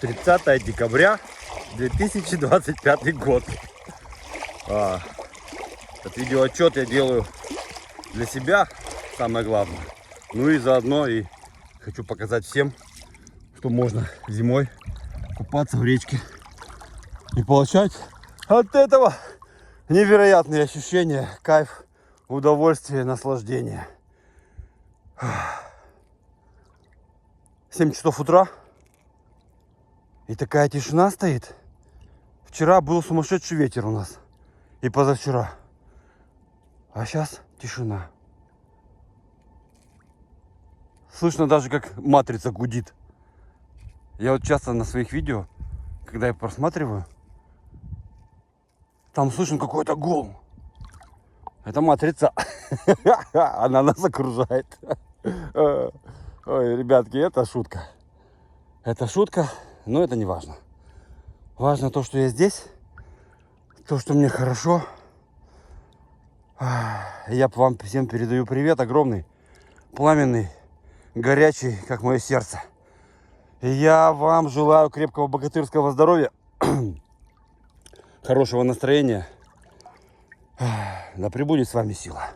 30 декабря 2025 год. Этот видеоотчет я делаю для себя, самое главное. Ну и заодно и хочу показать всем, что можно зимой купаться в речке и получать от этого невероятные ощущения, кайф, удовольствие, наслаждение. 7 часов утра. И такая тишина стоит. Вчера был сумасшедший ветер у нас. И позавчера. А сейчас тишина. Слышно даже, как матрица гудит. Я вот часто на своих видео, когда я просматриваю, там слышен какой-то гул. Это матрица. Она нас окружает. Ой, ребятки, это шутка. Это шутка. Но это не важно. Важно то, что я здесь. То, что мне хорошо. Я вам всем передаю привет огромный. Пламенный. Горячий, как мое сердце. И я вам желаю крепкого богатырского здоровья. Хорошего настроения. Да пребудет с вами сила.